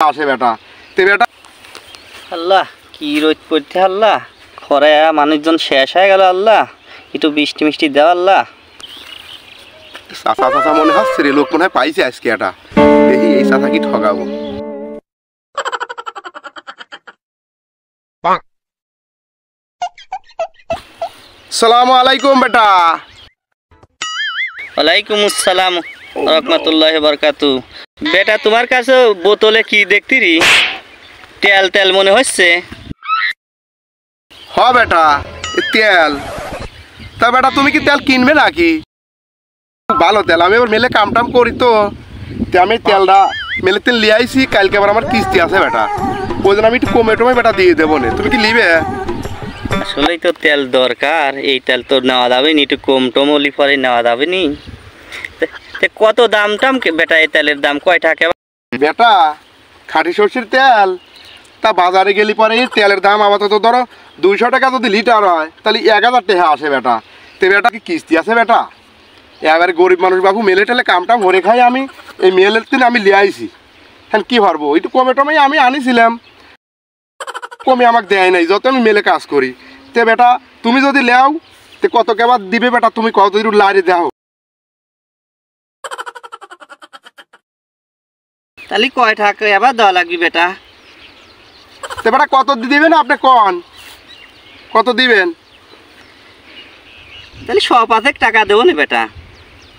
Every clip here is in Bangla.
আসে বেটা তে বেটা আল্লাহ কি রোদ পড়তে আল্লাহ খরায় মানুষজন শেষ হয়ে গেল আল্লাহ একটু বৃষ্টি মিষ্টি দেওয়া আল্লাহ চাচা চাচা মনে হচ্ছে রে লোক মনে হয় পাইছে আজকে এটা দেখি এই চাচা কি ঠকাবো সালামু আলাইকুম বেটা ওয়ালাইকুম আসসালাম রহমতুল্লাহ বরকাতু বেটা তোমার কাছে বোতলে কি দেখতিরি তেল তেল মনে হচ্ছে হ বেটা তেল তা বেটা তুমি কি তেল কিনবে নাকি ভালো তেল আমি এবার মেলে কাম টাম করি তো আমি তেলটা মেলে তেল লিয়ে আইছি কালকে আবার আমার কিস্তি আছে বেটা ওই জন্য আমি একটু কমে টমে বেটা দিয়ে দেবো না তুমি কি নিবে আসলেই তো তেল দরকার এই তেল তো নেওয়া যাবে নি একটু কম টম হলি পরে নেওয়া যাবে নি কত দাম টাম বেটা এই তেলের দাম কয় টাকা বেটা খাঁটি সর্ষের তেল তা বাজারে গেলি পরে এই তেলের দাম আপাতত ধরো 200 টাকা যদি লিটার হয় তাহলে 1000 টাকা আসে বেটা তে বেটা কি কিস্তি আছে বেটা এবারে গরিব মানুষ বাবু মেলে টেলে কামটা ভরে খাই আমি এই মেলের দিন আমি লিয়ে আইছি হ্যাঁ কি পারবো একটু কমে টমে আমি আনিছিলাম কমে আমাকে দেয় নাই যত আমি মেলে কাজ করি তে বেটা তুমি যদি লেও তে কত কেবার দিবে বেটা তুমি কত দূর লাইরে দাও তাহলে কয় টাকা এবার দেওয়া লাগবে বেটা তে বেটা কত দিবেন আপনি কন কত দিবেন তাহলে 100 টাকা দেবো না বেটা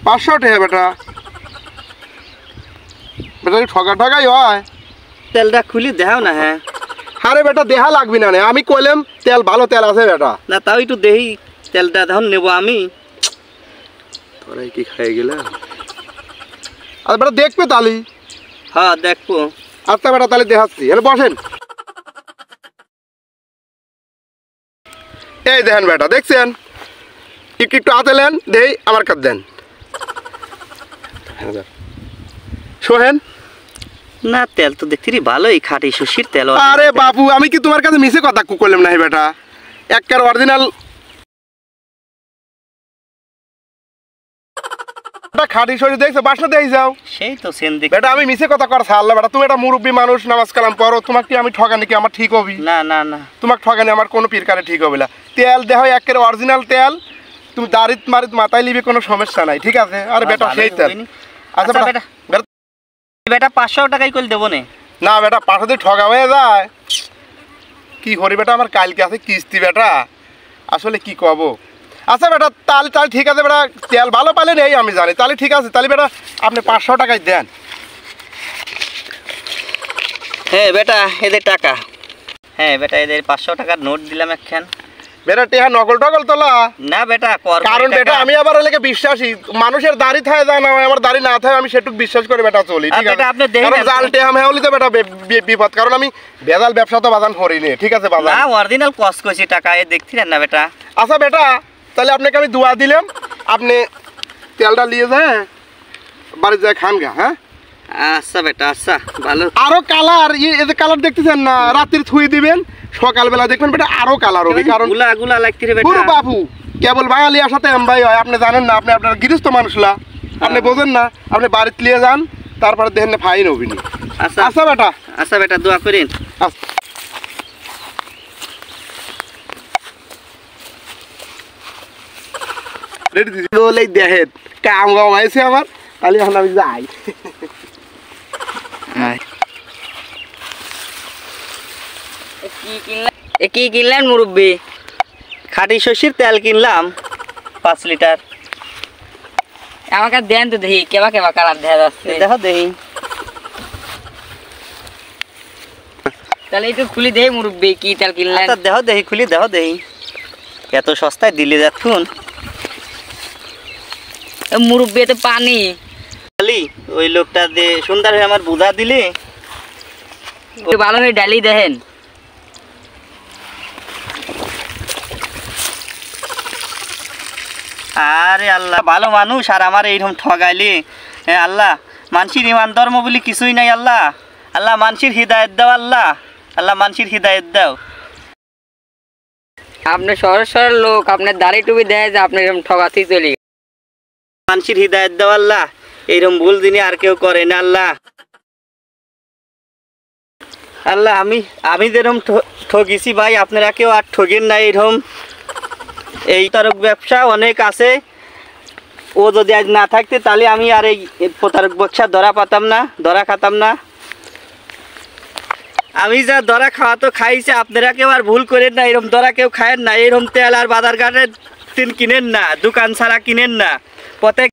500 টাকা বেটা বেটা ঠগা ঠগাই হয় তেলটা খুলি দেখাও না হ্যাঁ আরে বেটা দেহা লাগবে না আমি কইলাম তেল ভালো তেল আছে বেটা না তাও একটু দেহি তেলটা তখন নেবো আমি তোরাই কি খাই গেলাম আর বেটা দেখবে তালি হ্যাঁ দেখবো আচ্ছা বেটা তাহলে দেখাচ্ছি এর বসেন এই দেখেন বেটা দেখছেন একটু একটু হাতে নেন দেই আমার কাছে দেন শোহেন না তেল তো দেখছি ভালোই খাঁটি সর্ষের তেল আরে বাবু আমি কি তোমার কাছে মিছে কথা করলাম না বেটা একবার অরিজিনাল খাঁটি সর্ষে দেখছো বাসনা দেই যাও সেই তো সেন দেখ বেটা আমি মিছে কথা করছ আল্লাহ বেটা তুমি একটা মুরব্বী মানুষ নামাজ কালাম পড়ো তোমাকে কি আমি ঠগানি কি আমার ঠিক হবি না না না তোমাকে ঠগানি আমার কোনো পিরকারে ঠিক হবে না তেল দেহ একের অরিজিনাল তেল তুমি দাড়িত মারিত মাথায় লিবি কোনো সমস্যা নাই ঠিক আছে আরে বেটা সেই তেল আচ্ছা বেটা বেটা 500 টাকাই কইল দেবো না না বেটা পাঠাতে ঠগা হয়ে যায় কি করি বেটা আমার কালকে আছে কিস্তি বেটা আসলে কি কব আচ্ছা বেটা তাহলে তাহলে ঠিক আছে বেটা তেল ভালো পালে নেই আমি জানি তাহলে ঠিক আছে তাহলে বেটা আপনি 500 টাকায় দেন হ্যাঁ বেটা এদের টাকা হ্যাঁ বেটা এদের 500 টাকার নোট দিলাম একখান বেটা টেহা নকল টকল তোলা না বেটা কারণ বেটা আমি আবার লেগে বিশ্বাসী মানুষের দাড়ি থাকে যায় না আমার দাড়ি না থাকে আমি সেটুক বিশ্বাস করে বেটা চলি ঠিক আছে আপনি দেখেন কারণ জাল টেহা মেহলি তো বেটা বিপদ কারণ আমি ভেজাল ব্যবসা তো বাজান করি নি ঠিক আছে বাজান না অরিজিনাল কস্ট কইছি টাকা এ দেখছিলেন না বেটা আচ্ছা বেটা তাহলে আপনাকে আমি দোয়া দিলাম আপনি তেলটা নিয়ে যায় বাড়ি যায় খান গা হ্যাঁ আচ্ছা বেটা আচ্ছা ভালো আরো কালার এই কালার দেখতেছেন না রাত্রি থুই দিবেন সকালবেলা দেখবেন বেটা আরো কালার হবে কারণ গুলা গুলা লাগতে রে বেটা পুরো বাবু কেবল বাঙালি আসাতে এমবাই হয় আপনি জানেন না আপনি আপনার গৃহস্থ মানুষলা আপনি বোঝেন না আপনি বাড়িতে নিয়ে যান তারপরে দেখেন না ফাইন হবিনি আচ্ছা আচ্ছা বেটা আচ্ছা বেটা দোয়া করেন আচ্ছা রেডি দিদি বলেই দেখেন কাম গাম আইছে আমার তাহলে এখন আমি যাই কি কিনলেন মুরব্বী খাঁটি সর্ষের তেল কিনলাম 5 লিটার আমাকে দেন তো দেখি কেবা কেবা কালার দেখা যাচ্ছে দেখো দেখি তাহলে একটু খুলি দেই মুরব্বী কি তেল কিনলেন আচ্ছা দেখো দেখি খুলি দেখো দেখি এত সস্তায় দিলে যাচ্ছুন মুরব্বী এতে পানি খালি ওই লোকটা যে সুন্দর হয়ে আমার বুঝা দিলে ভালো হয়ে ডালি দেখেন আরে আল্লাহ ভালো মানুষ আর আমার এইরকম ঠগাইলি হ্যাঁ আল্লাহ মানসির ইমান ধর্ম বলি কিছুই নাই আল্লাহ আল্লাহ মানসির হৃদায়ত দাও আল্লাহ আল্লাহ মানসির হৃদায়ত দাও আপনি সরল সরল লোক আপনার দাড়ি টুপি দেয় যে আপনি এরকম ঠগাতি চলি মানসির হৃদায়ত দাও আল্লাহ এইরকম ভুল দিনে আর কেউ করে না আল্লাহ আল্লাহ আমি যেরকম ঠকিছি ভাই, আপনারা কেউ আর ঠগেন না এরকম। এই প্রতারক ব্যবসা অনেক আছে, ও যদি আজ না থাকতে তাহলে আমি আর এই প্রতারক ব্যবসা ধরা পাতাম না, ধরা খাতাম না। আমি যা ধরা খাওয়া তো খাইছে, আপনারা কেউ আর ভুল করেন না, এরকম ধরা কেউ খায়েন না। এরকম তেল আর বাজার ঘাটের কিনেন না, দোকান ছাড়া কিনেন না। প্রত্যেক